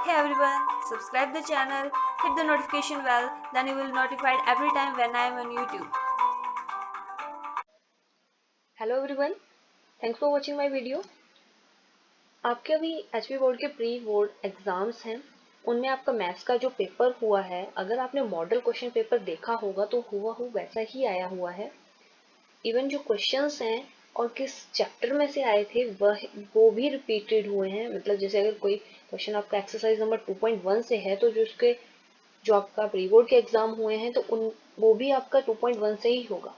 Hey everyone, subscribe the channel, hit the notification bell, then you will notified every time when I am on YouTube. Hello everyone, thanks for watching my video. आपके अभी HP board के pre board exams हैं, उनमें आपका maths का जो paper हुआ है, अगर आपने मॉडल क्वेश्चन पेपर देखा होगा तो हुआ वैसा ही आया हुआ है। इवन जो क्वेश्चंस हैं और किस चैप्टर में से आए थे वो भी रिपीटेड हुए हैं। मतलब जैसे अगर कोई क्वेश्चन आपका एक्सरसाइज नंबर 2.1 से है तो जो आपका प्री बोर्ड के एग्जाम हुए हैं तो उन वो भी आपका 2.1 से ही होगा,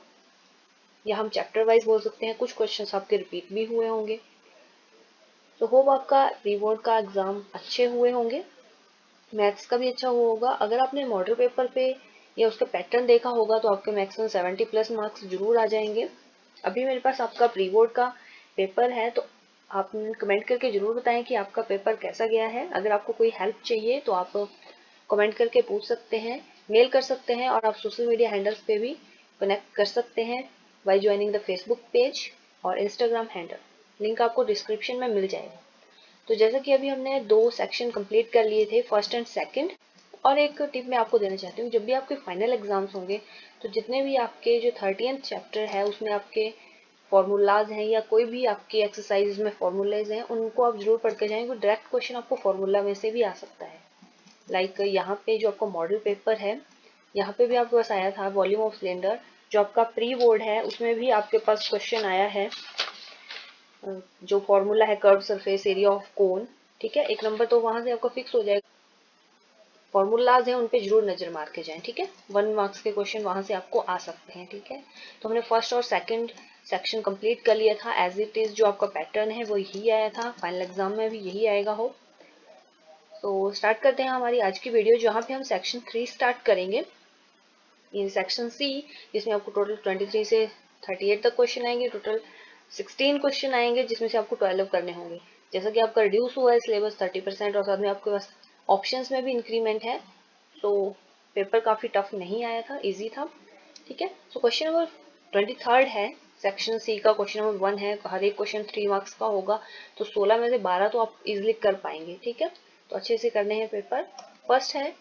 या हम चैप्टर वाइज बोल सकते हैं। कुछ क्वेश्चंस आपके रिपीट भी हुए होंगे। तो होप आपका प्री बोर्ड का एग्जाम अच्छे हुए होंगे, मैथ्स का भी अच्छा हुआ होगा। अगर आपने मॉडल पेपर पे या उसका पैटर्न देखा होगा तो आपके मैक्सिमम 70+ मार्क्स जरूर आ जाएंगे। अभी मेरे पास आपका प्री बोर्ड का पेपर है, तो आप कमेंट करके जरूर बताएं कि आपका पेपर कैसा गया है। अगर आपको कोई हेल्प चाहिए तो आप कमेंट करके पूछ सकते हैं, मेल कर सकते हैं, और आप सोशल मीडिया हैंडल्स पे भी कनेक्ट कर सकते हैं by joining the Facebook page और इंस्टाग्राम हैंडल। लिंक आपको डिस्क्रिप्शन में मिल जाएगा। तो जैसा कि अभी हमने 2 सेक्शन कंप्लीट कर लिए थे, फर्स्ट एंड सेकंड। और एक टिप मैं आपको देना चाहती हूँ, जब भी आपके फाइनल एग्जाम्स होंगे तो जितने भी आपके जो 30th चैप्टर है उसमें आपके फॉर्मूलाज हैं या कोई भी आपकी एक्सरसाइज में फॉर्मूलाज हैं, उनको आप जरूर पढ़ के जाएंगे। डायरेक्ट क्वेश्चन आपको फॉर्मूला में से भी आ सकता है। लाइक यहाँ पे जो आपका मॉडल पेपर है, यहाँ पे भी आपके पास आया था वॉल्यूम ऑफ सिलेंडर। जो आपका प्री बोर्ड है उसमें भी आपके पास क्वेश्चन आया है, जो फॉर्मूला है curve surface area of cone. ठीक है, एक नंबर तो वहां से आपका फिक्स हो जाएगा। फॉर्मूलाज हैं उन पे जरूर नजर मार के जाएं। ठीक है, 1 मार्क्स के क्वेश्चन वहां से आपको आ सकते हैं। ठीक है, तो हमने फर्स्ट और सेकंड सेक्शन कंप्लीट कर लिया था। एज इट इज जो आपका पैटर्न है वो यही आया था, फाइनल एग्जाम में भी यही आएगा हो। तो स्टार्ट करते हैं हमारी आज की वीडियो, जहाँ पे हम सेक्शन 3 स्टार्ट करेंगे। इन सेक्शन सी, जिसमें आपको टोटल 23 से 38 तक क्वेश्चन आएंगे। टोटल 16 क्वेश्चन आएंगे, जिसमें से आपको 12 करने होंगे। जैसा कि आपका रिड्यूस हुआ है सिलेबस 30%, और साथ में आपके पास ऑप्शंस में भी इंक्रीमेंट है, तो पेपर काफी टफ नहीं आया था, इजी था। ठीक है, तो क्वेश्चन नंबर 23 है सेक्शन सी का। क्वेश्चन नंबर 1 है, हर एक क्वेश्चन 3 मार्क्स का होगा, तो 16 में से 12 तो आप इजिली कर पाएंगे। ठीक है, तो अच्छे से करने हैं पेपर। फर्स्ट है,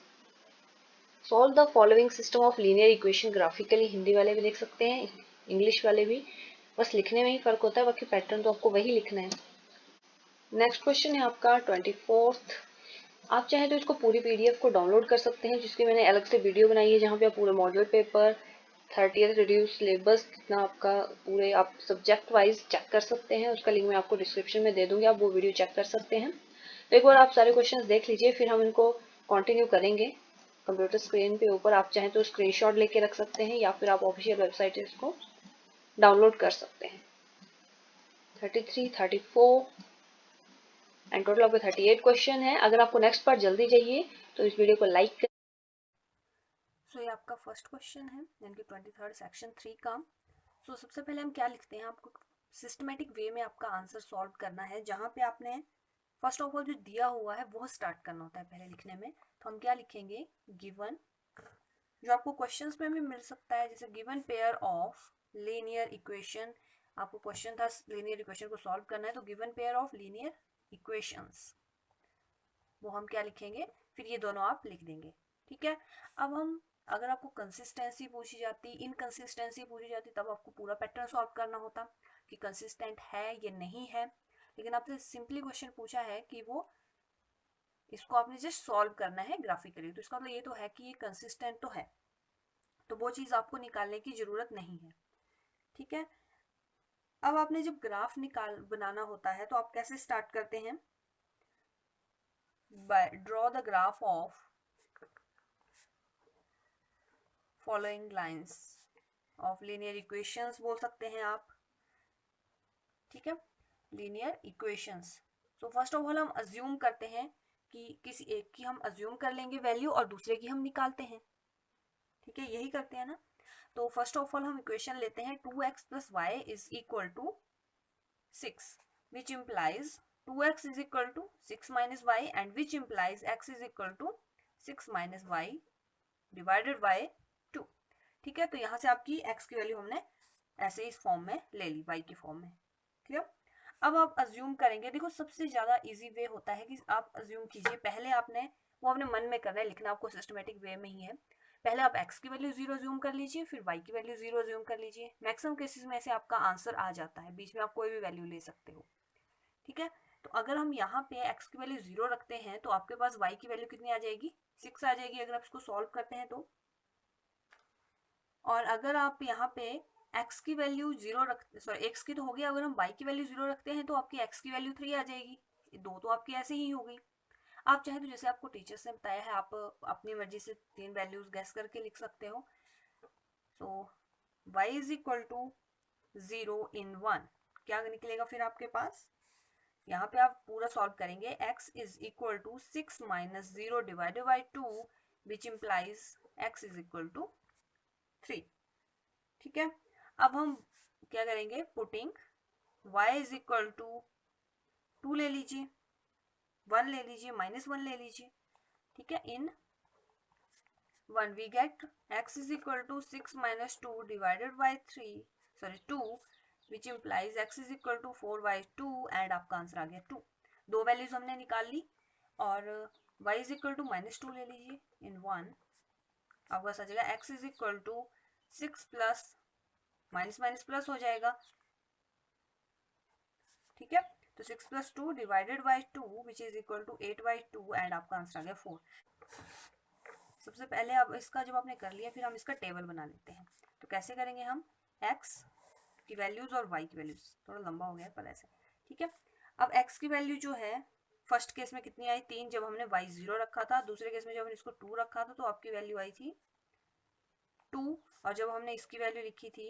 solve the following system of linear equation graphically. Hindi वाले भी लिख सकते हैं, इंग्लिश वाले भी, बस लिखने में ही फर्क होता है, बाकी पैटर्न तो आपको वही लिखना है। नेक्स्ट क्वेश्चन है आपका 24th। आप चाहे तो इसको पूरी पीडीएफ को डाउनलोड कर सकते हैं, जिसकी मैंने अलग से वीडियो बनाई है, जहाँ पे आप पूरे model paper 30th reduce syllabus कितना आपका पूरे आप सब्जेक्ट वाइज चेक कर सकते हैं। उसका लिंक मैं आपको डिस्क्रिप्शन में दे दूंगी, आप वो वीडियो चेक कर सकते हैं। तो एक बार आप सारे क्वेश्चंस देख लीजिए, फिर हम इनको कंटिन्यू करेंगे। कंप्यूटर स्क्रीन पे ऊपर आप चाहें तो स्क्रीनशॉट लेके रख सकते हैं, या फिर आप ऑफिशियल वेबसाइट से इसको डाउनलोड कर सकते हैं। 33, 34 एंड टोटल आपके 38 क्वेश्चन है। अगर आपको नेक्स्ट पार्ट जल्दी चाहिए तो इस वीडियो को लाइक करें। सो ये आपका फर्स्ट क्वेश्चन है, यानी कि 23rd सेक्शन 3 का। सो सबसे पहले हम क्या लिखते हैं, आपको सिस्टमेटिक वे में आपका आंसर सॉल्व करना है, जहाँ पे आपने फर्स्ट ऑफ ऑल जो दिया हुआ है वो स्टार्ट करना होता है पहले लिखने में। तो हम क्या लिखेंगे, गिवन, जो आपको क्वेश्चंस में भी मिल सकता है, जैसे given pair of linear equation. आपको क्वेश्चन था लीनियर इक्वेशन को सॉल्व करना है, तो given pair of linear equations, वो हम क्या लिखेंगे, फिर ये दोनों आप लिख देंगे। ठीक है, अब हम, अगर आपको कंसिस्टेंसी पूछी जाती, इनकंसिस्टेंसी पूछी जाती, तब आपको पूरा पैटर्न सॉल्व करना होता कि कंसिस्टेंट है या नहीं है। लेकिन आपसे सिंपली क्वेश्चन पूछा है कि वो, इसको आपने जस्ट सॉल्व करना है ग्राफिकली, तो इसका मतलब ये तो है कि ये कंसिस्टेंट तो है, तो वो चीज आपको निकालने की जरूरत नहीं है। ठीक है, अब आपने जब ग्राफ बनाना होता है तो आप कैसे स्टार्ट करते हैं, by draw the graph of following lines of linear equations बोल सकते हैं आप। ठीक है, लीनियर इक्वेशंस। तो फर्स्ट ऑफ ऑल हम अज्यूम करते हैं कि किसी एक की हम अज्यूम कर लेंगे वैल्यू, और दूसरे की हम निकालते हैं। ठीक है, यही करते हैं ना। तो फर्स्ट ऑफ ऑल हम इक्वेशन लेते हैं 2x plus y is equal to 6, which implies 2x is equal to 6 minus y, and which implies x is equal to 6 minus y divided by 2। ठीक है, तो यहां से आपकी x की वैल्यू हमने ऐसे इस फॉर्म में ले ली, y की फॉर्म में। क्लियर। अब आप अज्यूम करेंगे, देखो सबसे ज़्यादा इजी वे होता है कि आप अज्यूम कीजिए, पहले आपने वो अपने मन में करना है, लिखना आपको सिस्टमेटिक वे में ही है। पहले आप x की वैल्यू 0 अज्यूम कर लीजिए, फिर y की वैल्यू 0 अज्यूम कर लीजिए। मैक्सिमम केसेस में ऐसे आपका आंसर आ जाता है, बीच में आप कोई भी वैल्यू ले सकते हो, ठीक है। तो अगर हम यहाँ पे x की वैल्यू 0 रखते हैं तो आपके पास y की वैल्यू कितनी आ जाएगी, 6 आ जाएगी अगर आप इसको सॉल्व करते हैं तो। और अगर आप यहाँ पे x की वैल्यू 0 रख, सॉरी x की तो हो गया, अगर हम y की वैल्यू 0 रखते हैं तो आपकी x की वैल्यू 3 आ जाएगी, दो तो आपकी ऐसे ही हो गई। आप चाहे तो जैसे आपको टीचर्स ने बताया है, आप अपनी मर्जी से 3 वैल्यूज गैस करके लिख सकते हो। सो y इज इक्वल टू 0 इन 1, क्या निकलेगा फिर आपके पास, यहाँ पे आप पूरा सॉल्व करेंगे, x is equal to 6 minus 0 divided by 2 which implies x is equal to 3, ठीक है। अब हम क्या करेंगे, putting y is equal to 2 ले लीजिए, 1 ले लीजिए, -1 ले लीजिए, ठीक है, इन 1 we get x is equal to 6 minus 2 divided by 3, sorry 2, which implies x is equal to 4 by 2 and आपका आंसर आ गया 2। दो वैल्यूज हमने निकाल ली, और y is equal to -2 ले लीजिए इन 1, आपके पास आ जाएगा x is equal to 6 plus minus minus plus हो जाएगा, ठीक है। तो 6 plus 2 divided by 2 which is equal to 8 by 2 and आपका आंसर आ गया 4। सबसे पहले अब इसका जब आपने कर लिया, फिर हम इसका टेबल बना लेते हैं। तो कैसे करेंगे हम, x की वैल्यूज और y की वैल्यूज, थोड़ा लंबा हो गया पर ऐसे, ठीक है। अब x की वैल्यू जो है फर्स्ट केस में कितनी आई, 3, जब हमने y 0 रखा था। दूसरे केस में जब हमने इसको 2 रखा था तो आपकी वैल्यू आई थी 2, और जब हमने इसकी वैल्यू लिखी थी,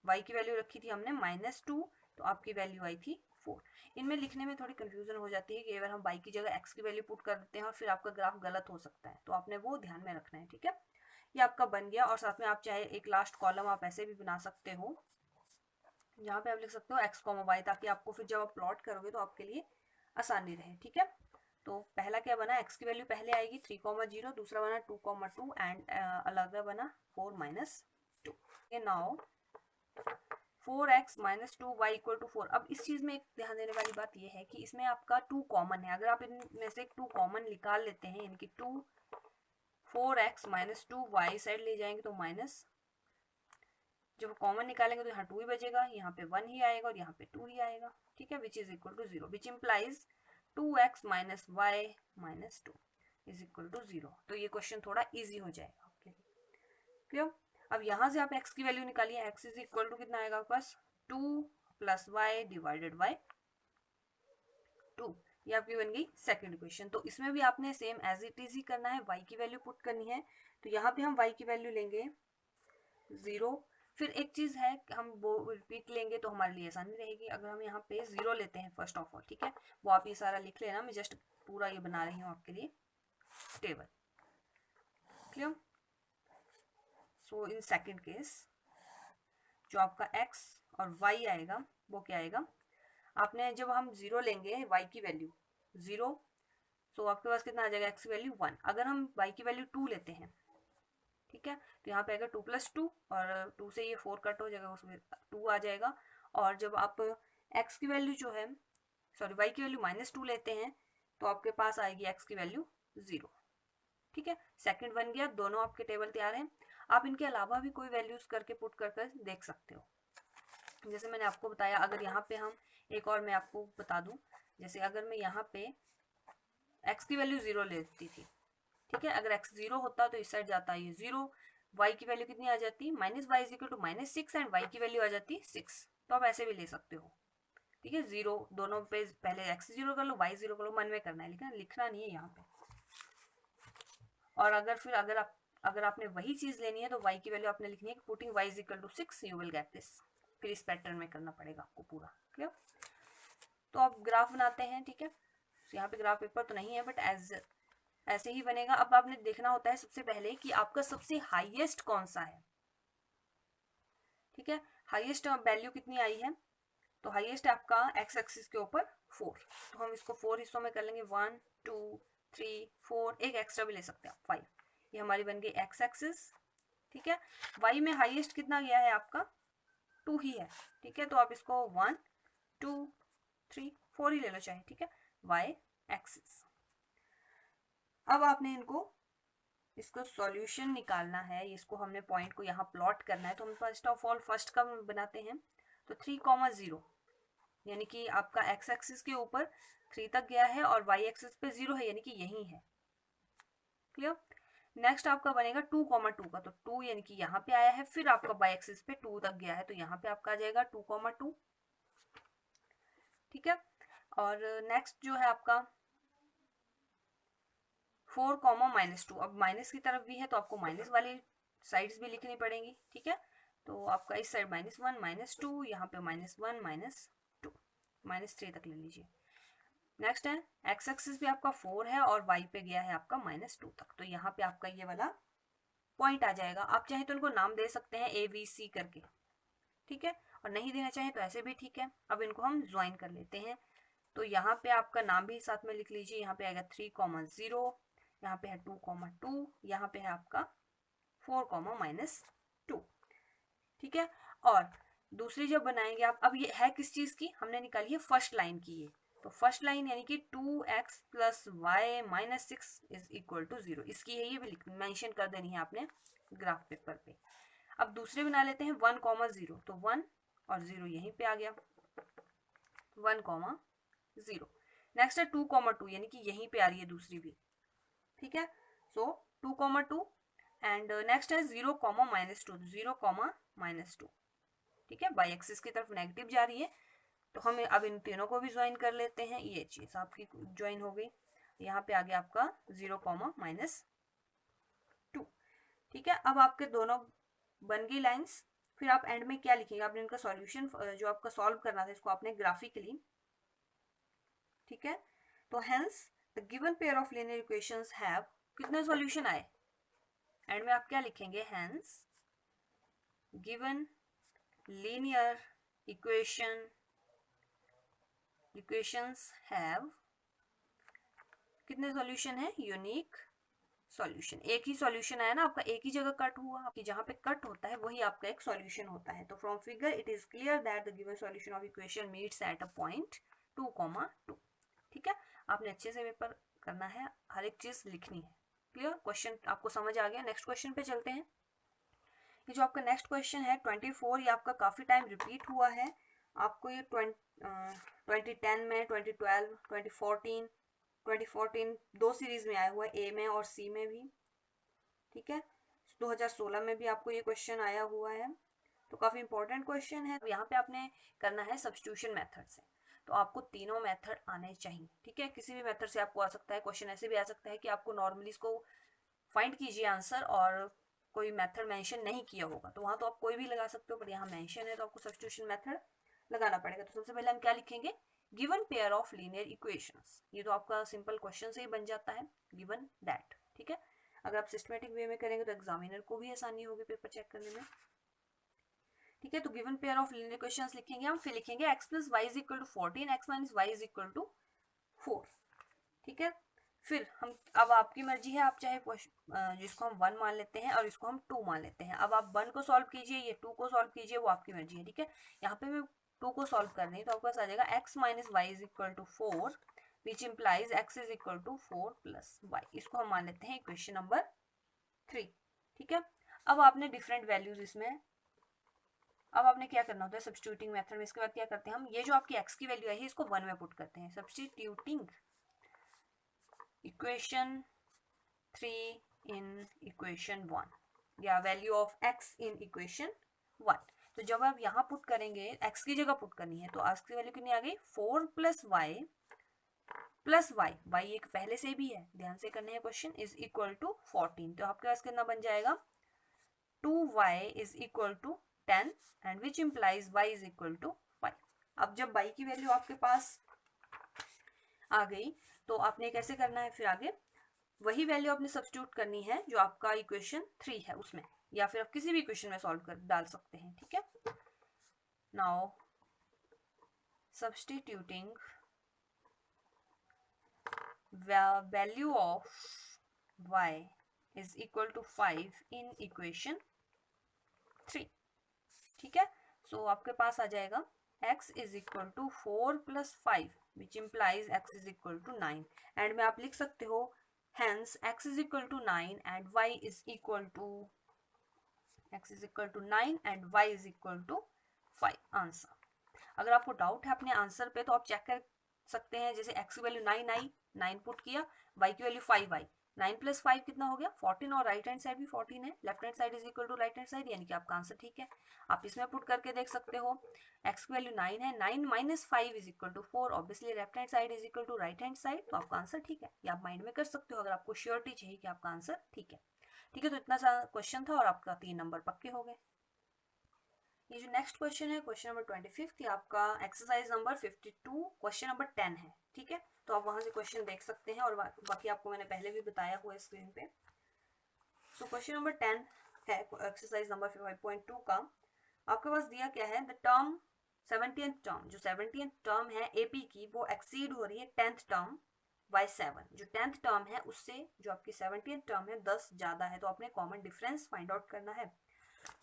y की वैल्यू रखी थी हमने -2, तो आपकी वैल्यू आई थी 4। इनमें लिखने में थोड़ी कंफ्यूजन हो जाती है कि अगर हम y की जगह x की वैल्यू पुट कर देते हैं और फिर आपका ग्राफ गलत हो सकता है, तो आपने वो ध्यान में रखना है, ठीक है। ये आपका बन गया, और साथ में आप चाहे एक लास्ट कॉलम आप ऐसे भी बना सकते हो, जहाँ पे आप लिख सकते हो x, y, ताकि आपको फिर जब आप प्लॉट करोगे तो आपके लिए आसानी रहे, ठीक है। तो पहला क्या बना, x की वैल्यू पहले आएगी 3,0, दूसरा बना 2,2 एंड अलग बना 4 - 2। Now 4x - 2y = 4। अब इस चीज में एक ध्यान देने वाली बात यह है कि इसमें आपका 2 कॉमन है, अगर आप इनमें से 2 कॉमन निकाल लेते हैं, यानी कि 2 4x - 2y साइड ले जाएंगे तो माइनस, जब कॉमन निकालेंगे तो यहाँ 2 ही बचेगा, यहाँ पे 1 ही आएगा और यहाँ पे 2 ही आएगा, ठीक है, which is equal to 0, which implies 2x - y - 2 is equal to 0। तो ये क्वेश्चन थोड़ा इजी हो जाएगा आपके लिए, क्लियर। अब यहाँ से आप x की वैल्यू निकालिए, x इज इक्वल टू कितना आएगा आपके पास, 2 + y डिवाइडेड बाय 2, ये आपकी बन गई सेकंड इक्वेशन। तो इसमें भी आपने सेम एज इट इज ही करना है, y की वैल्यू पुट करनी है। तो यहाँ पे हम y की वैल्यू लेंगे 0। फिर एक चीज है, हम वो रिपीट लेंगे तो हमारे लिए आसानी रहेगी। अगर हम यहाँ पे 0 लेते हैं फर्स्ट ऑफ ऑल, ठीक है, वो आप ये सारा लिख लेना, मैं जस्ट पूरा ये बना रही हूँ आपके लिए table, clear. So in second case जो आपका x और y आएगा वो क्या आएगा, आपने जब हम 0 लेंगे y की वैल्यू 0, तो आपके पास कितना आ जाएगा, x की वैल्यू 1। अगर हम y की वैल्यू 2 लेते हैं, ठीक है, तो यहाँ पे आएगा 2 + 2, और 2 से ये 4 कट हो जाएगा, उसमें 2 आ जाएगा। और जब आप x की वैल्यू जो है, सॉरी y की वैल्यू -2 लेते हैं, तो आपके पास आएगी x की वैल्यू 0, ठीक है। सेकंड बन गया, दोनों आपके टेबल तैयार हैं। आप इनके अलावा भी कोई वैल्यूज करके पुट कर देख सकते हो, जैसे मैंने आपको बताया। अगर यहाँ पे हम एक और मैं आपको बता दूं, जैसे अगर मैं यहाँ पे x की वैल्यू 0 लेती थी, ठीक है, अगर x 0 होता तो इस साइड जाता है ये 0, y की वैल्यू कितनी आ जाती, -y = -6 एंड y की वैल्यू आ जाती 6। तो आप ऐसे भी ले सकते हो, ठीक है, 0 दोनों पे पहले x 0 कर लो, y 0 कर लो, मन में करना है, लेकिन लिखना नहीं है यहाँ पे। और अगर फिर अगर आपने वही चीज लेनी है तो y की वैल्यू आपने लिखनी है, putting y = 6 you will get this. फिर इस पैटर्न में करना पड़ेगा आपको पूरा, क्लियर। तो आप ग्राफ बनाते हैं, ठीक है, तो यहाँ पे ग्राफ पेपर तो नहीं है, बट ऐसे ही बनेगा। अब आपने देखना होता है सबसे पहले कि आपका सबसे हाईएस्ट कौन सा है, ठीक है, हाईएस्ट वैल्यू कितनी आई है, तो हाईएस्ट आपका x एक्सिस के ऊपर 4, तो हम इसको 4 हिस्सों में कर लेंगे, 1 2 3 4, एक एक्स्ट्रा भी ले सकते हैं 5। ये हमारी बन गई x एक्सिस, ठीक है। y में हाईएस्ट कितना गया है आपका, 2 ही है, ठीक है, तो आप इसको 1 2 3 4 ही ले लो चाहे, ठीक है, वाई एक्सिस। अब आपने इसको सॉल्यूशन निकालना है, इसको हमने पॉइंट को यहाँ प्लॉट करना है, तो हम फर्स्ट ऑफ ऑल फर्स्ट का बनाते हैं। तो 3,0 यानी कि आपका एक्स एक्सिस के ऊपर 3 तक गया है और वाई एक्सिस पे 0 है, यानी कि यही है। क्लियर। नेक्स्ट आपका बनेगा 2,2 का, तो 2 यानी कि यहाँ पे आया है, फिर आपका वाई एक्सिस पे 2 तक गया है, तो यहाँ पे आपका आ जाएगा 2,2, ठीक है। और नेक्स्ट जो है आपका 4,-2, अब माइनस की तरफ भी है तो आपको माइनस वाली साइड्स भी लिखनी पड़ेंगी, ठीक है। तो आपका इस साइड -1 -2, यहाँ पे -1 -2 -3 तक ले लीजिए। नेक्स्ट है एक्स एक्सिस भी आपका 4 है और वाई पे गया है आपका -2 तक, तो यहाँ पे आपका ये वाला पॉइंट आ जाएगा। आप चाहे तो इनको नाम दे सकते हैं ABC करके, ठीक है, और नहीं देना चाहे तो ऐसे भी ठीक है। अब इनको हम ज्वाइन कर लेते हैं, तो यहाँ पे आपका नाम भी साथ में लिख लीजिए। यहाँ पे आएगा 3,0, यहाँ पे है 2,2, यहाँ पे है आपका 4,-2, ठीक है। और दूसरी जब बनाएंगे आप, अब ये है किस चीज की, हमने निकाली है फर्स्ट लाइन की, ये तो फर्स्ट लाइन यानी कि 2x + y - 6 = 0, इसकी है, ये भी मेंशन कर देनी है आपने ग्राफ पेपर पे। अब दूसरे बना लेते हैं 1,0, तो 1 और 0 यहीं पे आ गया, 1,0। नेक्स्ट है 2,2, यानी कि यहीं पे आ रही है दूसरी भी, ठीक है। सो 2,2 एंड नेक्स्ट है 0,-2, 0,-2, ठीक है, बाई एक्सिस की तरफ नेगेटिव जा रही है, तो हम अब इन तीनों को भी ज्वाइन कर लेते हैं। ये चीज आपकी ज्वाइन हो गई, यहाँ पे आ गया आपका 0,-2, ठीक है। अब आपके दोनों बन गई लाइंस। फिर आप एंड में क्या लिखेंगे, आपने इनका सॉल्यूशन जो आपका सॉल्व करना था इसको आपने ग्राफिकली, ठीक है। तो hence the given pair of linear equations have, कितने सॉल्यूशन आए, एंड में आप क्या लिखेंगे, hence given linear equations have, कितने सॉल्यूशन है, यूनिक सॉल्यूशन। एक ही सॉल्यूशन आया ना आपका, एक ही जगह कट हुआ, आपकी जहां पे कट होता है वही आपका एक सॉल्यूशन होता है। तो from figure it is clear that the given solution of equation meets at a point 2,2, ठीक है। आपने अच्छे से पेपर करना है, हर एक चीज लिखनी है। क्लियर, क्वेश्चन आपको समझ आ गया। नेक्स्ट क्वेश्चन पे चलते हैं। ये जो आपका नेक्स्ट क्वेश्चन है 24, ये आपका काफी टाइम रिपीट हुआ है। आपको ये 2010 में, 2012, 2014 दो सीरीज में आया हुआ है, ए में और सी में भी, ठीक है। 2016 में भी आपको ये क्वेश्चन आया हुआ है, तो काफी इंपॉर्टेंट क्वेश्चन है। यहाँ पे आपने करना है सब्स्टिट्यूशन मेथड से, तो आपको तीनों मेथड आने चाहिए, ठीक है। किसी भी मेथड से आपको आ सकता है, क्वेश्चन ऐसे भी आ सकता है कि आपको नॉर्मली इसको फाइंड कीजिए आंसर और कोई मेथड मेंशन नहीं किया होगा, तो वहां तो आप कोई भी लगा सकते हो, पर यहाँ मेंशन है तो आपको सब्स्टिट्यूशन मेथड लगाना पड़ेगा। तो सबसे पहले हम क्या लिखेंगे, given pair of linear equations, ये तो आपका सिंपल क्वेश्चन से ही बन जाता है, गिवन दैट, ठीक है। अगर आप सिस्टमेटिक वे में करेंगे तो एग्जामिनर को भी आसानी होगी पेपर चेक करने में, ठीक है। तो given pair of linear equations लिखेंगे हम, फिर लिखेंगे x + y = 14, x - y = 4, ठीक है। फिर हम, अब आपकी मर्जी है, आप चाहे जिसको हम 1 मान लेते हैं और इसको हम 2 मान लेते हैं। अब आप 1 को सॉल्व कीजिए, ये 2 को सॉल्व कीजिए, वो आपकी मर्जी है, ठीक है। यहाँ पे मैं 2 को सॉल्व कर रही हूँ, तो आपके पास आ जाएगा x - y = 4, विच इम्प्लाइज x = 4 + y। इसको हम मान लेते हैं इक्वेशन नंबर 3, ठीक है। अब आपने डिफरेंट वैल्यूज इसमें, अब आपने क्या करना होता है सब्स्टिट्यूटिंग मेथड में, इसके बाद क्या करते हैं हम, ये जो आपकी x की वैल्यू आई है इसको 1 में पुट करते हैं, सब्स्टिट्यूटिंग इक्वेशन 3 इन इक्वेशन 1, या value of x in equation 1। तो जब आप यहाँ पुट करेंगे, x की जगह पुट करनी है, तो x की वैल्यू कितनी आ गई, 4 + y + y एक पहले से भी है, ध्यान से करने हैं क्वेश्चन, इज इक्वल टू 14। तो आपके पास कितना बन जाएगा, 2y = 10 and which implies y = 5। अब जब y की वैल्यू आपके पास आ गई तो आपने कैसे करना है, फिर आगे वही वैल्यू आपने सब्स्टिट्यूट करनी है जो आपका इक्वेशन 3 है उसमें, या फिर आप किसी भी इक्वेशन में सॉल्व कर डाल सकते हैं, ठीक है। Now substituting value of y = 5 in equation 3, ठीक है। सो आपके पास आ जाएगा x is equal to 4 plus 5 which implies x is equal to 9 and में आप लिख सकते हो hence x is equal to 9 and y is equal to 9 and y is equal to 5 answer. अगर आपको डाउट है अपने आंसर पे तो आप चेक कर सकते हैं, जैसे x की वैल्यू 9 आई, 9 पुट किया, y की वैल्यू 5 आई, 9 प्लस 5 कितना हो गया 14 और राइट हैंड साइड भी 14 है, left hand side is equal to right hand side, यानी कि आपका आंसर ठीक है। आप इसमें पुट करके देख सकते हो x की वैल्यू 9 है, 9 minus 5 is equal to 4, obviously left hand side is equal to right hand side, तो आपका आंसर ठीक है। ये आप माइंड में कर सकते हो अगर आपको श्योरिटी चाहिए कि आपका आंसर ठीक है। ठीक है, तो इतना सा क्वेश्चन था और आपका 3 नंबर पक्के हो गए। ये जो नेक्स्ट क्वेश्चन है क्वेश्चन नंबर 25, ये आपका एक्सरसाइज नंबर 52 क्वेश्चन नंबर 10 है। ठीक है, तो आप वहां से क्वेश्चन देख सकते हैं और बाकी आपको मैंने पहले भी बताया हुआ है स्क्रीन पे। सो क्वेश्चन नंबर 10 है एक्सरसाइज नंबर 5.2 का। आपके पास दिया क्या है, द टर्म 70th टर्म, जो 70th टर्म है एपी की वो एक्सीड हो रही है 10th टर्म बाय 7। जो 10th टर्म है उससे जो आपकी 70th टर्म है 10 ज्यादा है, तो आपने कॉमन डिफरेंस फाइंड आउट करना है।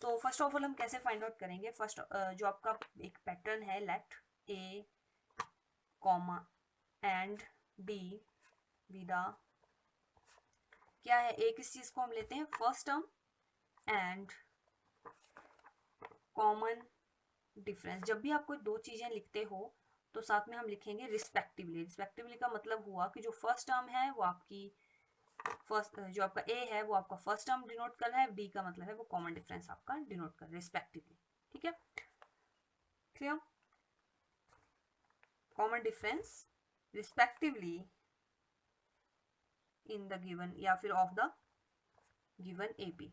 तो फर्स्ट ऑफ ऑल हम कैसे फाइंड आउट करेंगे, फर्स्ट जो आपका एक पैटर्न है let a comma and b विदा क्या है, एक इस चीज को हम लेते हैं first term and common difference. जब भी आप कोई दो चीजें लिखते हो तो साथ में हम लिखेंगे रिस्पेक्टिवली। रिस्पेक्टिवली का मतलब हुआ कि जो फर्स्ट टर्म है वो आपकी फर्स्ट, जो आपका ए है वो आपका फर्स्ट टर्म डिनोट कर रहा है, बी का मतलब है वो कॉमन डिफरेंस आपका डिनोट कर रहा है रिस्पेक्टिवली। ठीक है, clear, common difference respectively in the given या फिर ऑफ द गिवन एपी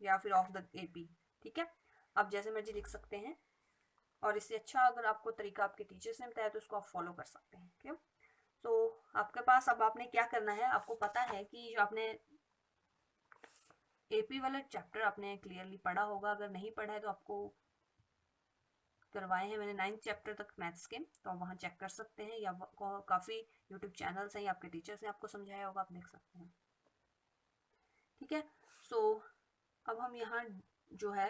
या फिर ऑफ द एपी। ठीक है, आप जैसे मर्जी लिख सकते हैं और इससे अच्छा अगर आपको तरीका आपके टीचर्स ने बताया तो उसको आप फॉलो कर सकते हैं। क्यों, तो आपके पास अब आपने क्या करना है, आपको पता है कि जो आपने एपी वाला चैप्टर आपने क्लियरली पढ़ा होगा, अगर नहीं पढ़ा है तो आपको करवाए हैं मैंने 9th चैप्टर तक मैथ्स के, तो आप वहाँ चेक कर सकते हैं, या काफ़ी यूट्यूब चैनल्स हैं, आपके टीचर्स ने आपको समझाया होगा, आप देख सकते हैं। ठीक है, सो अब हम यहाँ जो है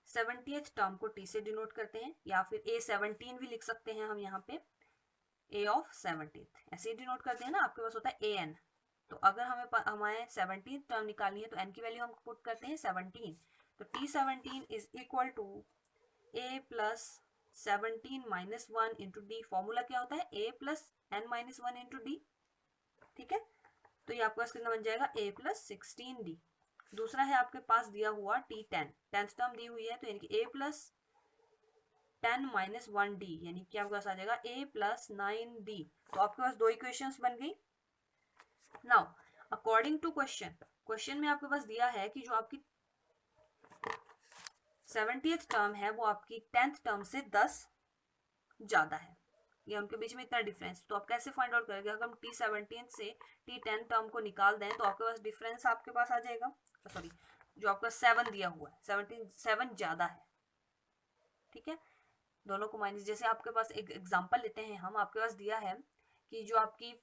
70th टर्म को टी से डिनोट करते हैं, या फिर A17 भी लिख सकते हैं हम यहाँ पे, A ऑफ 70th ऐसे ही डिनोट करते हैं ना, आपके पास होता है AN। तो अगर हमें 17th टर्म निकालनी है तो n की वैल्यू हम पुट करते हैं 17, तो T17 is equal to A plus 17 minus 1 into d. Formula क्या होता है, A plus n minus 1 into d. ठीक है, तो ये आपके पास कितना बन जाएगा A प्लस 16D। दूसरा है आपके पास दिया हुआ T10, 10th टर्म दी हुई है, तो यानी कि A प्लस 10 माइनस 1D, यानी कि आपके पास आ जाएगा A प्लस 9D। तो आपके पास दो इक्वेशंस बन गई। नाउ अकॉर्डिंग टू क्वेश्चन में आपके पास दिया है कि जो आपकी 70th टर्म है वो आपकी 10th टर्म से 10 ज्यादा है, या उनके बीच में इतना डिफरेंस। तो आप कैसे फाइंड आउट करेंगे, अगर हम T17 से T10 टर्म को निकाल दें तो आपके पास डिफरेंस आपके पास आ जाएगा, सॉरी जो आपका 7 दिया हुआ है 7 ज्यादा है। ठीक है, दोनों को माइनस, जैसे आपके पास एक एग्जांपल लेते हैं हम, आपके पास दिया है कि जो आपकी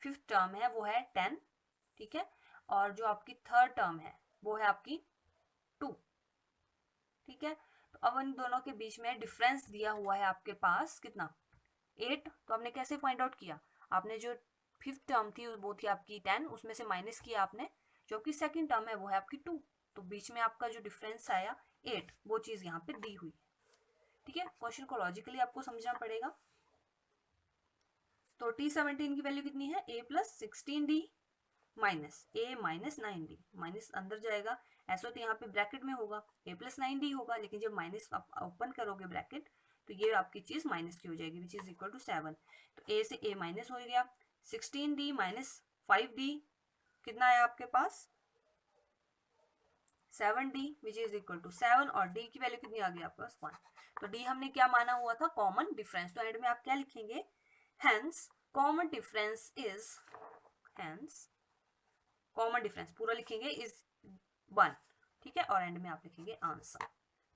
5th टर्म है वो है 10, ठीक है, और जो आपकी 3rd टर्म है वो है आपकी 2। ठीक है, तो अब इन दोनों के बीच में डिफरेंस दिया हुआ है आपके पास कितना 8। तो आपने कैसे फाइंड आउट किया, आपने जो 5th टर्म थी वो थी आपकी 10, उसमें से माइनस किया आपने, जो आपकी 2nd टर्म है वो है आपकी 2, तो बीच में आपका जो डिफरेंस आया 8, वो चीज यहाँ पे दी हुई है। ठीक है, क्वेश्चन को लॉजिकली आपको समझना पड़ेगा। तो T17 की वैल्यू कितनी है, A plus 16D minus A minus 9D, minus अंदर जाएगा, ऐसा तो यहाँ पे ब्रैकेट में होगा A प्लस 9D होगा, लेकिन जब माइनस आप ओपन करोगे ब्रैकेट तो ये आपकी चीज माइनस की हो जाएगी, विच इज इक्वल टू 7। तो A से A माइनस हो गया, 16D माइनस 5D कितना है आपके पास 7D, which is equal to 7, और D की वैल्यू कितनी आ गई आपके पास 1। तो D हमने क्या माना हुआ था, कॉमन डिफरेंस। तो एंड में आप क्या लिखेंगे, hence common difference is, hence common difference पूरा लिखेंगे इज 1। ठीक है, और एंड में आप लिखेंगे आंसर।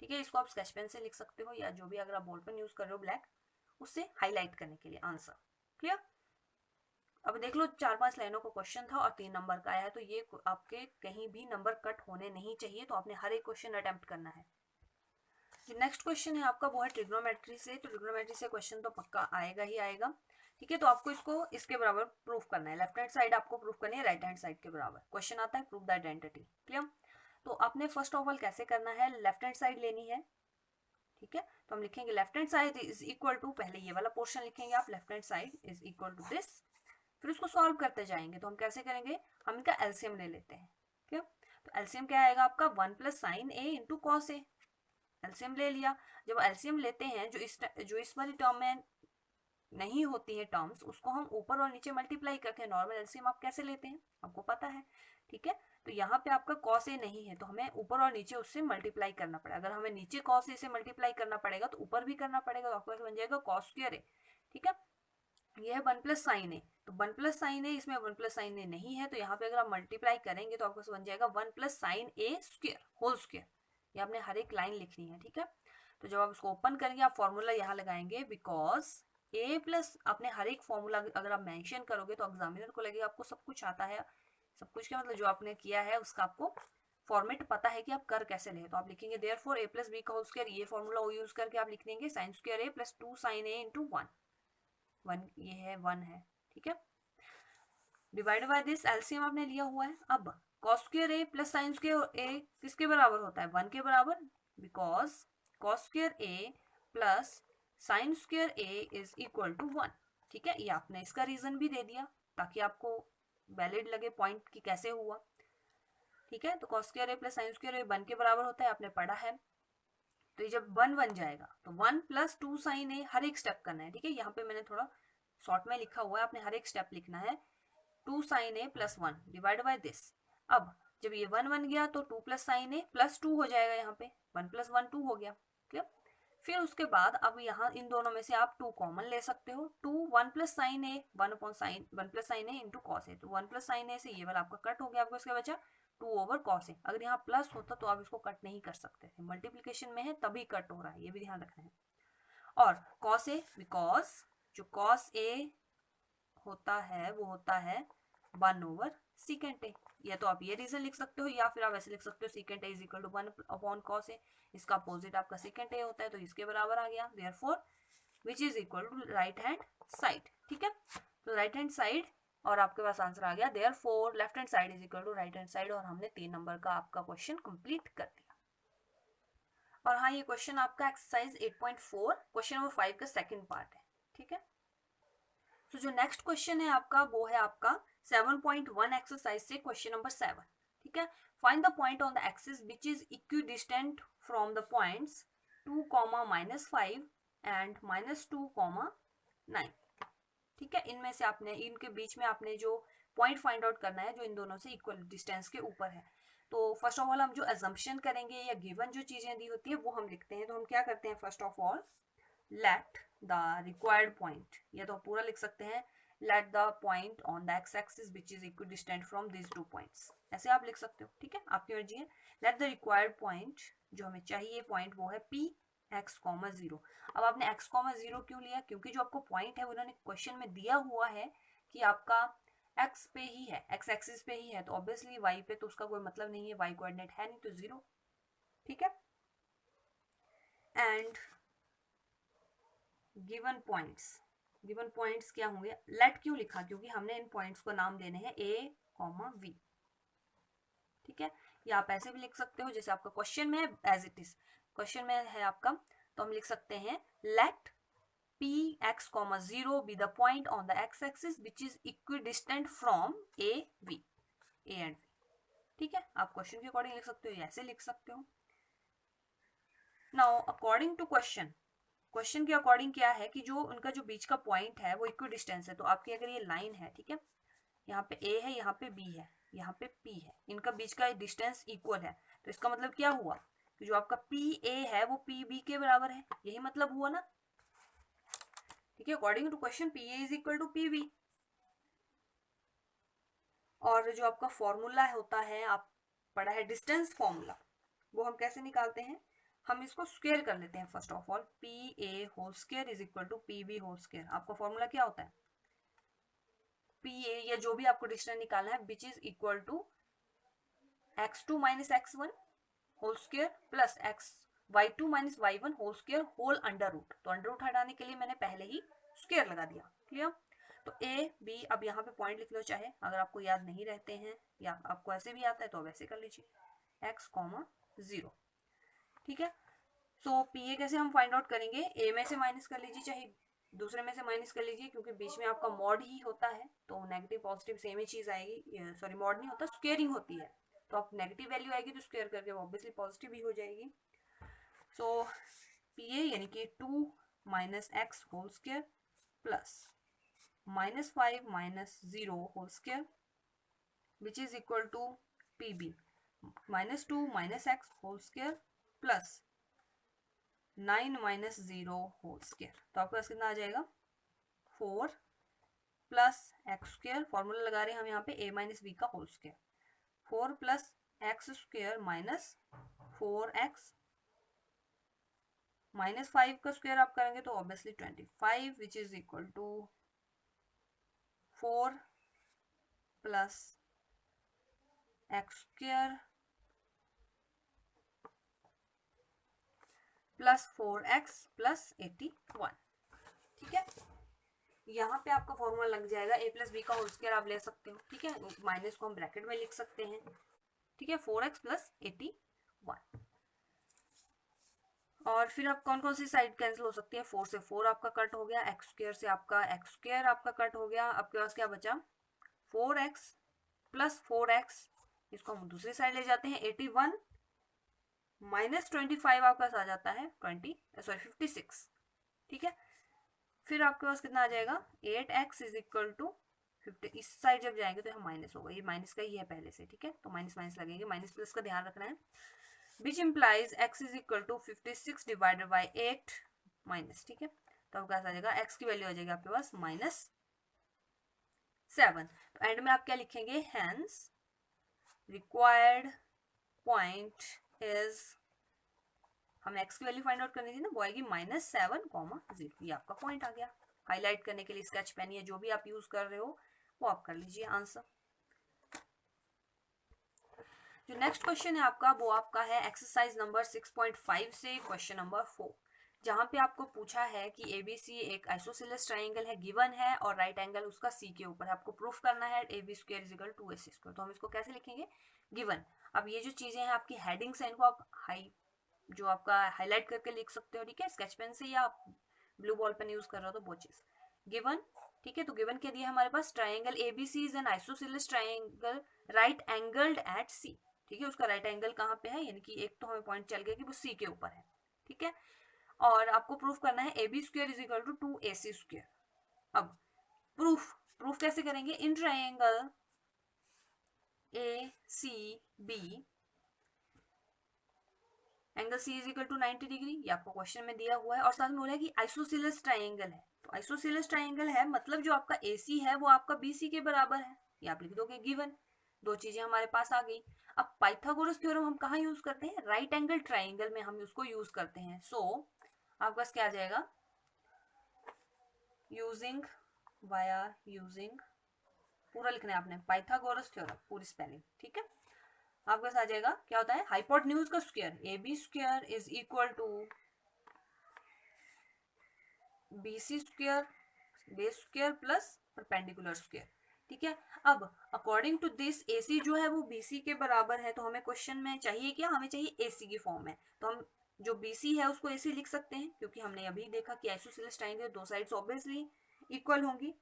ठीक है, इसको आप स्केच पेन से लिख सकते हो, या जो भी अगर आप बॉल पेन यूज कर रहे हो ब्लैक, उससे हाईलाइट करने के लिए आंसर। क्लियर, अब देख लो 4-5 लाइनों का क्वेश्चन था और 3 नंबर का आया है, तो ये आपके कहीं भी नंबर कट होने नहीं चाहिए, तो आपने हर एक क्वेश्चन अटेम्प्ट करना है। जो नेक्स्ट क्वेश्चन है आपका वो है ट्रिग्नोमेट्री से। तो ट्रिग्नोमेट्री से क्वेश्चन तो पक्का आएगा ही आएगा, ठीक है। तो आपको इसको इसके बराबर प्रूफ करना है, लेफ्ट हैंड साइड आपको प्रूफ करनी है राइट हैंड साइड के बराबर। क्वेश्चन आता है प्रूफ द आइडेंटिटी, क्लियर। तो आपने फर्स्ट ऑफ ऑल कैसे करना है, लेफ्ट हैंड साइड लेनी है, ठीक है। तो हम लिखेंगे left hand side is equal to, पहले ये वाला पोर्शन लिखेंगे आप, left hand side is equal to this. फिर उसको सॉल्व करते जाएंगे। तो हम कैसे करेंगे, हम इनका एलसीएम ले लेते हैं, क्लियर। तो एलसीएम क्या आएगा आपका, 1 plus sign A into cos A. LCM ले लिया। जब एलसीएम लेते हैं, जो इस वाली टर्म में नहीं होती है टर्म्स, उसको हम ऊपर और नीचे मल्टीप्लाई करते हैं। नॉर्मल एलसीएम आप कैसे लेते हैं आपको पता है, ठीक है। तो यहाँ पे आपका कॉस ए नहीं है, तो हमें ऊपर और नीचे उससे मल्टीप्लाई करना पड़ेगा। अगर हमें नीचे कॉस ए से मल्टीप्लाई करना पड़ेगा तो ऊपर भी करना पड़ेगा, तो आपके पास बन जाएगा कॉस स्क्वायर ए, ठीक है। ये है 1 प्लस साइन ए, तो 1 प्लस साइन ए, इसमें 1 प्लस साइन ए नहीं है, तो यहाँ पे अगर आप मल्टीप्लाई करेंगे तो आपको बन जाएगा 1 प्लस साइन ए स्क्वायर होल स्क्वायर। ये आपने हर एक लाइन लिखनी है, ठीक है। तो जब आप इसको ओपन करेंगे आप फॉर्मूला यहाँ लगाएंगे, बिकॉज ए प्लस, आपने हर एक फॉर्मूला अगर आप मेंशन करोगे तो एग्जामिनर को लगेगा आपको सब कुछ आता है। सब कुछ क्या मतलब, जो आपने किया है उसका आपको फॉर्मेट पता है कि आप कर कैसे ले। तो आप लिखेंगे देयरफॉर ए प्लस बी का होल स्क्वायर, ये फॉर्मूला यूज करके आप लिख देंगे sign square a plus 2 sine A into 1, ये है 1 है, ठीक है। डिवाइड बाय दिस, एलसीएम आपने लिया हुआ है। अब cos square a plus sine square a किसके बराबर होता है, 1 के बराबर, because cos square a plus sine square a is equal to 1, ठीक है। ये आपने इसका रीजन भी दे दिया ताकि आपको वैलिड लगे पॉइंट की कैसे हुआ, ठीक है। तो cos square a plus sine square ए 1 के बराबर होता है, आपने पढ़ा है। तो ये जब 1 बन जाएगा तो 1 प्लस 2 साइन ए, हर एक स्टेप करना है, ठीक है। यहाँ पे मैंने थोड़ा शॉर्ट में लिखा हुआ है, आपने हर एक स्टेप लिखना है। 2 sine a plus 1 divide by this. अब जब ये 1 बन गया तो 2 प्लस साइन ए प्लस 2 हो जाएगा, यहाँ पे 1 प्लस 1 2 हो गया, क्लियर। फिर उसके बाद अब यहाँ इन दोनों में से आप 2 कॉमन ले सकते हो। 2 1 plus sign A 1 upon sine 1 plus sign A into cos A, तो 1 प्लस साइन ए से ये वाला आपका कट हो गया, आपको इसका बचा 2 ओवर कॉस ए। अगर यहाँ प्लस होता तो आप इसको कट नहीं कर सकते थे, मल्टीप्लीकेशन में है तभी कट हो रहा है, ये भी ध्यान रखना है। और कॉस ए, बिकॉज जो कॉस ए होता है वो होता है 1 ओवर सीकेंट ए। या तो आप ये रीजन लिख सकते हो या फिर आप ऐसे लिख सकते हो secant A is equal to 1 upon cos A. इसका अपोजिट आपका सेकेंड ए होता है, तो इसके बराबर आ गया, therefore which is equal to right hand side, ठीक है। तो राइट हैंड साइड, और आपके पास आंसर आ गया therefore left hand side is equal to right hand side. और हमने 3 नंबर का आपका क्वेश्चन कंप्लीट कर दिया। और हाँ, ये क्वेश्चन आपका एक्सरसाइज 8.4 क्वेश्चन नंबर 5 का सेकंड पार्ट है, ठीक है। तो जो नेक्स्ट क्वेश्चन है आपका वो है आपका 7.1 एक्सरसाइज से क्वेश्चन नंबर 7, ठीक है। Find the point on the axis which is equidistant from the points 2, -5 and -2, 9, ठीक है। इनमें से आपने, इनके बीच में आपने जो पॉइंट फाइंड आउट करना है जो इन दोनों से इक्वल डिस्टेंस के ऊपर है। तो फर्स्ट ऑफ ऑल हम जो अजम्पशन करेंगे या गिवन जो चीजें दी होती है वो हम लिखते हैं। तो हम क्या करते हैं, first of all let the required point, या तो पूरा लिख सकते हैं let the point on the x axis which is equidistant from this 2 points, ऐसे आप लिख सकते हो, ठीक है, आपकी मर्जी है। लेट द रिक्वायर्ड पॉइंट, जो हमें चाहिए पॉइंट वो है P x, 0। अब आपने x, 0 क्यों लिया, क्योंकि जो आपको पॉइंट है वो उन्होंने क्वेश्चन में दिया हुआ है कि आपका x पे ही है, x एक्सिस पे ही है, तो ऑब्वियसली y पे तो उसका कोई मतलब नहीं है, y कोऑर्डिनेट है नहीं, तो 0, ठीक है। एंड गिवन पॉइंट्स क्या होंगे, लेट क्यों लिखा, क्योंकि हमने इन पॉइंट्स को नाम देने हैं a, v, ठीक है। या आप ऐसे भी लिख सकते हो जैसे आपका क्वेश्चन में है, एज इट इज क्वेश्चन में है आपका, तो हम लिख सकते हैं late P x, 0 be the point on the x axis which is equidistant from a and v, ठीक है। आप क्वेश्चन के अकॉर्डिंग लिख सकते हो, ऐसे लिख सकते हो। नाउ अकॉर्डिंग टू क्वेश्चन के अकॉर्डिंग क्या है कि जो उनका जो बीच का पॉइंट है वो इक्विडिस्टेंस है। तो आपकी अगर ये लाइन है, ठीक है, यहाँ पे A है, यहाँ पे B है, यहाँ पे P है, इनका बीच का डिस्टेंस इक्वल है, तो इसका मतलब क्या हुआ कि जो आपका PA है वो PB के बराबर है, यही मतलब हुआ ना, ठीक है। According to question PA is equal to PB। और जो आपका फॉर्मूला होता है, आप पढ़ा है डिस्टेंस फॉर्मूला, वो हम कैसे निकालते हैं, हम इसको स्क्वायर कर लेते हैं। First of all PA whole square is equal to PB whole square. आपका फॉर्मूला क्या होता है, PA या जो भी आपको डिस्टेंस निकालना है which is equal to x2 - x1 whole square plus x y2 minus y1 whole square whole under root, तो अंडर रूट हटाने के लिए मैंने पहले ही स्क्वायर लगा दिया। क्लियर? तो ए बी, अब यहाँ पे पॉइंट लिख लो चाहे, अगर आपको याद नहीं रहते हैं या आपको ऐसे भी आता है तो वैसे कर लीजिए, x, 0। ठीक है, सो पी ए कैसे हम फाइंड आउट करेंगे, ए में से माइनस कर लीजिए चाहे दूसरे में से माइनस कर लीजिए, क्योंकि बीच में आपका मॉड ही होता है तो नेगेटिव पॉजिटिव सेम ही चीज आएगी, सॉरी मॉड नहीं होता, स्क्वेयरिंग होती है, तो आप नेगेटिव वैल्यू आएगी तो स्क्वेयर करके ऑब्वियसली पॉजिटिव ही हो जाएगी। सो पी ए यानी कि 2 minus x whole square plus -5 minus 0 whole square which is equal to p b -2 minus x whole square plus 9 minus 0 whole square, तो आपके पास कितना आ जाएगा 4 प्लस एक्स स्क्वायर, फॉर्मूला लगा रहे हैं हम यहाँ पे a माइनस बी का whole square, 4 plus x square minus 4x minus 5 का स्क्वायर आप करेंगे तो obviously 25 which is equal to 4 plus x square plus 4x plus 81। ठीक है, यहाँ पे आपका फॉर्मूला लग जाएगा a प्लस बी का होल स्क्वायर आप ले सकते हो। ठीक है, माइनस को हम ब्रैकेट में लिख सकते हैं। ठीक है, 4x प्लस 81, और फिर आप कौन कौन सी साइड कैंसिल हो सकती है, 4 से 4 आपका कट हो गया, एक्स स्क्वायर से आपका एक्स स्क्वायर आपका कट हो गया, आपके पास क्या बचा 4x प्लस 4x, इसको हम दूसरी साइड ले जाते हैं, 81 माइनस 25 आपके पास आ जाता है 56। ठीक है, फिर आपके पास कितना आ जाएगा 8x इज इक्वल टू 50, इस साइड जब जाएंगे तो यहाँ माइनस होगा, ये माइनस का ही है पहले से। ठीक है, तो माइनस माइनस लगेंगे, माइनस प्लस का ध्यान रखना है, which implies x is equal to 56 divided by 8 minus. ठीक है, तो आपके पास आ जाएगा x की वैल्यू आ जाएगी आपके पास -7। तो एंड में आप क्या लिखेंगे, हेंस रिक्वायर्ड पॉइंट इज, हमें x की वैल्यू फाइंड आउट करनी थी ना, वो आएगी -7, ये आपका पॉइंट आ गया। हाईलाइट करने के लिए स्केच पेन या जो भी आप यूज कर रहे हो वो आप कर लीजिए आंसर। जो नेक्स्ट क्वेश्चन है आपका वो आपका है एक्सरसाइज नंबर 6.5 से क्वेश्चन नंबर 4, जहां पे आपको पूछा है कि एबीसी एक आइसोसेलेस ट्राइंगल है, गिवन है, और राइट एंगल उसका सी के ऊपर है, आपको प्रूफ करना है AB square is equal to AC square. तो हम इसको कैसे लिखेंगे, गिवन। अब ये जो चीजें हैं आपकी हेडिंग्स हैं, इनको आप जो आपका हाईलाइट करके लिख सकते हो। ठीक है, स्केच पेन से या आप ब्लू बॉल पेन यूज कर रहे हो तो वो चीज गिवन। ठीक है, तो गिवन क्या दिया हमारे पास, triangle ABC is an isosceles triangle right angled at C. ठीक है, उसका राइट एंगल कहाँ पे है, यानी कि एक तो हमें पॉइंट चल गया कि वो सी के ऊपर है। ठीक है, और आपको प्रूफ करना है AB square is equal to 2AC square. अब प्रूफ कैसे करेंगे, in triangle ACB angle C is equal to 90 degree, ये आपको क्वेश्चन में दिया हुआ है, और साथ में बोला है कि आइसोसेलेस ट्राइंगल है, तो आइसोसेलेस ट्राइंगल है मतलब जो आपका AC है वो आपका BC के बराबर है, ये आप लिख दोगे गिवन। दो चीजें हमारे पास आ गई। अब पाइथागोरस थ्योरम हम कहाँ यूज करते हैं, राइट एंगल ट्राइंगल में हम उसको यूज करते हैं। सो आपके पास क्या आ जाएगा, यूजिंग पूरा लिखना है आपने, पाइथागोरस थ्योरम पूरी स्पेलिंग। ठीक है, आपके पास आ जाएगा क्या होता है, हाइपोटेन्यूज का square AB square is equal to BC square base square plus perpendicular square. ठीक है, अब अकॉर्डिंग टू दिस AC जो है वो BC के बराबर है, तो हमें क्वेश्चन में चाहिए क्या, हमें चाहिए AC की फॉर्म में, तो हम जो BC है उसको AC लिख सकते हैं, क्योंकि हमने अभी देखा कि आइसोसेलेस ट्राइंगल दो साइड्स ऑब्वियसली इक्वल होंगी।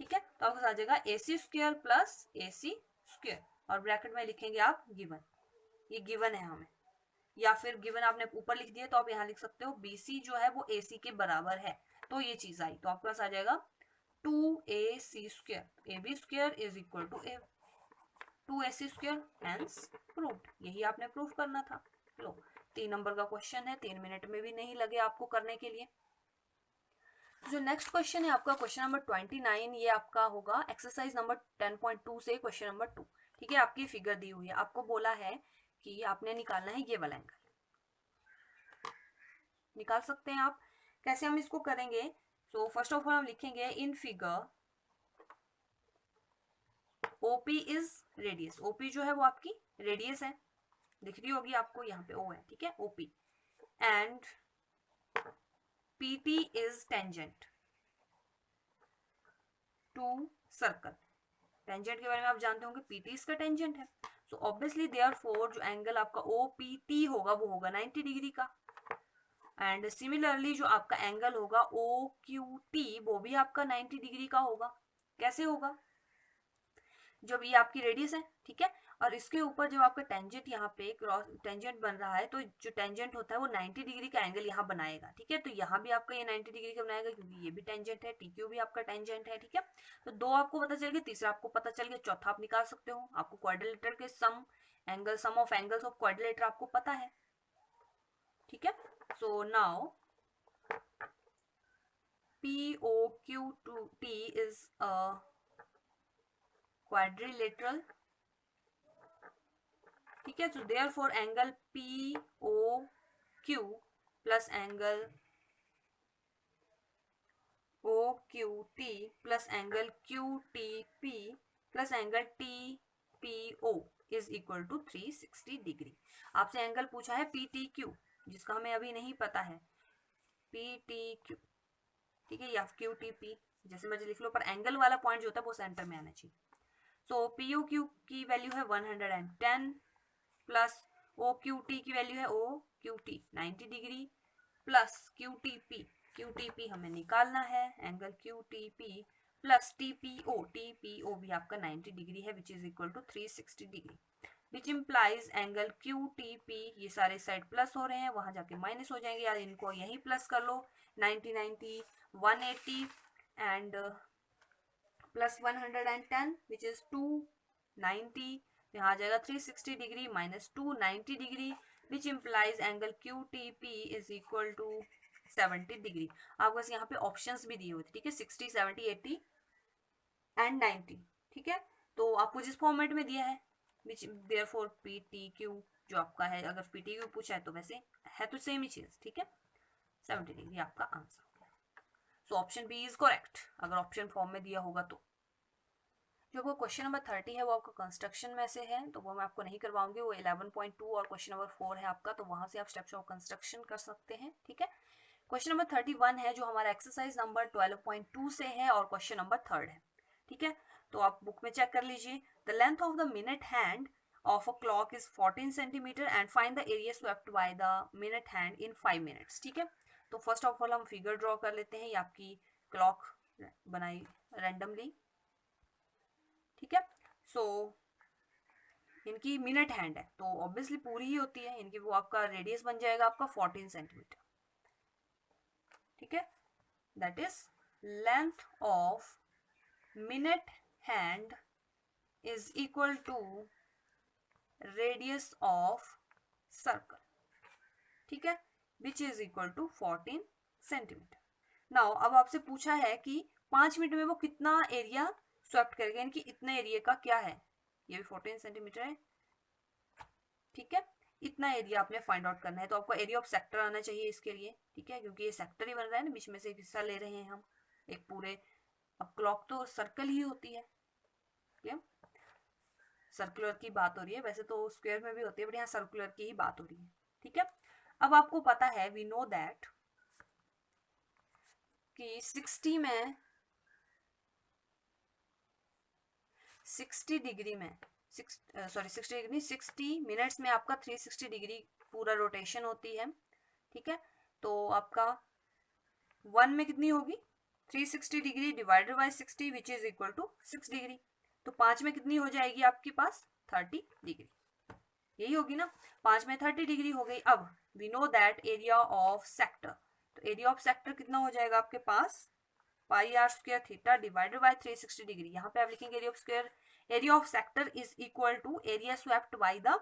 ठीक है, तो आपके आ जाएगा AC square plus AC square, और ब्रैकेट में लिखेंगे आप गिवन, ये गिवन है हमें, या फिर गिवन आपने ऊपर लिख दिया तो आप यहाँ लिख सकते हो BC जो है वो AC के बराबर है, तो ये चीज आई, तो आपके पास आ जाएगा 2AC square, AB square is equal to 2AC square, hence proved. यही आपने प्रूफ करना था। लो 3 नंबर का क्वेश्चन है, 3 मिनट में भी नहीं लगे आपको करने के लिए। जो नेक्स्ट क्वेश्चन है आपका क्वेश्चन नंबर 29, ये आपका होगा एक्सरसाइज नंबर 10.2 से क्वेश्चन नंबर 2। ठीक है, आपकी फिगर दी हुई है, आपको बोला है कि आपने निकालना है ये वाला एंगल, निकाल सकते हैं आप। कैसे हम इसको करेंगे, सो फर्स्ट ऑफ ऑल हम लिखेंगे in figure OP is radius, OP जो है वो आपकी रेडियस है, दिख रही होगी आपको यहाँ पे O है। ठीक है, OP and PT is tangent to circle. Tangent के बारे में आप जानते होंगे, PT इसका टेंजेंट है. सो ऑब्वियसली देयरफॉर जो एंगल आपका OPT होगा वो होगा 90 डिग्री का. एंड सिमिलरली जो आपका एंगल होगा OQT वो भी आपका 90 डिग्री का होगा. कैसे होगा? जब ये आपकी रेडियस है, ठीक है, और इसके ऊपर जब आपका टेंजेंट यहाँ पे क्रॉस टेंजेंट बन रहा है, तो जो टेंजेंट होता है वो 90 डिग्री का एंगल यहाँ बनाएगा. ठीक है, तो यहाँ भी आपका ये 90 डिग्री का बनाएगा क्योंकि ये भी टेंजेंट है, TQ भी आपका टेंजेंट है. ठीक है, तो दो आपको पता चल गया, तीसरा आपको पता चल गया, चौथा आप निकाल सकते हो. आपको क्वाड्रिलेटरल के सम ऑफ एंगल्स ऑफ क्वाड्रिलेटर आपको पता है. ठीक है, so now POQT is a quadrilateral. ठीक है, so therefore angle POQ plus angle OQT plus angle QTP plus angle TPO is equal to 360 degree. आपसे एंगल पूछा है PTQ जिसका हमें अभी नहीं पता है, PTQ. ठीक है, या QTP जैसे मर्जी लिख लो, पर एंगल वाला पॉइंट जो होता है वो सेंटर में आना चाहिए. सो POQ की वैल्यू है 110 प्लस OQT की वैल्यू है OQT 90 डिग्री प्लस QTP हमें निकालना है, एंगल QTP प्लस TPO भी आपका 90 डिग्री है which is equal to 360 degree, which implies angle QTP, ये सारे साइड प्लस हो रहे हैं, वहां जाके माइनस हो जाएंगे, यार इनको यही प्लस कर लो. 90 90 180 एंड प्लस 110 विच इज 290, यहाँ आ जाएगा 360 degree minus 290 degree which implies angle QTP is equal to 70 degree. आपको बस यहाँ पे ऑप्शंस भी दिए हुए थे. ठीक है, 60 70 80 एंड 90. ठीक है, तो आपको जिस फॉर्मेट में दिया है विच देयरफॉर PTQ जो आपका है, अगर PTQ पूछा है तो वैसे है तो सेम ही चीज. ठीक है, 70 डिग्री आपका answer. So option b is correct अगर ऑप्शन फॉर्म में दिया होगा तो. जो वो क्वेश्चन नंबर 30 है वो आपका कंस्ट्रक्शन में से है, तो वो मैं आपको नहीं करवाऊंगी. वो 11.2 और क्वेश्चन नंबर 4 है आपका, तो वहां से आप स्टेप्स ऑफ कंस्ट्रक्शन कर सकते हैं. ठीक है, क्वेश्चन नंबर 31 है जो हमारा एक्सरसाइज नंबर 12.2 से है और क्वेश्चन नंबर 3 है. ठीक है, तो आप बुक में चेक कर लीजिए. The length of the minute hand of a clock is 14 centimeter and find the area swept by the minute hand in 5 minutes. ठीक है, तो फर्स्ट ऑफ ऑल हम फिगर ड्रॉ कर लेते हैं. ये आपकी क्लॉक बनाई रैंडमली. ठीक है, सो इनकी मिनट हैंड है तो ऑब्वियसली पूरी ही होती है, इनकी वो आपका रेडियस बन जाएगा आपका 14 सेंटीमीटर. ठीक है, that is length of minute hand is equal to radius of circle. ठीक है, which is equal to 14 centimetre. Now अब आपसे पूछा है कि 5 मिनट में वो कितना एरिया स्वेप्ट करेगा, यानी कि इतने एरिया का क्या है, ये भी 14 सेंटीमीटर है. ठीक है, इतना एरिया आपने फाइंड आउट करना है, तो आपको एरिया ऑफ सेक्टर आना चाहिए इसके लिए. ठीक है, क्योंकि ये सेक्टर ही बन रहा है ना, बीच में से एक हिस्सा ले रहे हैं हम एक पूरे. अब क्लॉक तो सर्कल ही होती है, ठीक है, सर्कुलर की बात हो रही है, वैसे तो स्क्वायर में भी होती है बट यहाँ सर्कुलर की ही बात हो रही है. ठीक है, अब आपको पता है वी नो दैट कि 60 में 60 डिग्री में 60 मिनट्स में आपका 360 डिग्री पूरा रोटेशन होती है. ठीक है, तो आपका 1 में कितनी होगी 360 degree divided by 60 which is equal to 6 degree. तो 5 में कितनी हो जाएगी आपके पास 30 डिग्री, यही होगी ना. 5 में 30 डिग्री हो गई. अब we know that area of sector, तो एरिया ऑफ सेक्टर कितना हो जाएगा आपके पास pi r square theta divided by 360 degree. यहाँ पे आप लिखेंगे area of sector is equal to area swept by the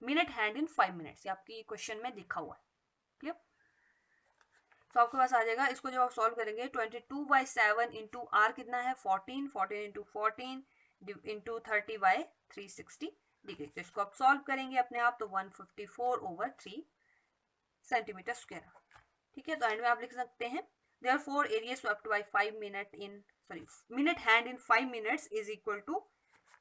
minute hand in 5 minutes. ये आपकी क्वेश्चन में लिखा हुआ है. क्लियर, तो आपके पास आ जाएगा. इसको जब आप सॉल्व करेंगे 22/7 इंटू आर कितना है 14 इंटू 14 इंटू 30/360 डिग्री. तो इसको आप सॉल्व करेंगे अपने आप तो 154/3 सेंटीमीटर स्क्वायर. ठीक है, तो एंड में आप लिख सकते हैं therefore area swept by 5 minute in minute hand in 5 minutes is equal to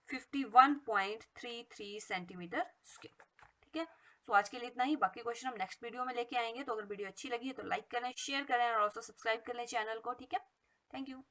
51.33 centimetre square. ठीक है, सो आज के लिए इतना ही, बाकी क्वेश्चन हम नेक्स्ट वीडियो में लेके आएंगे। तो अगर वीडियो अच्छी लगी है तो लाइक करें, शेयर करें और ऑल्सो सब्सक्राइब कर लें चैनल को, ठीक है। Thank you.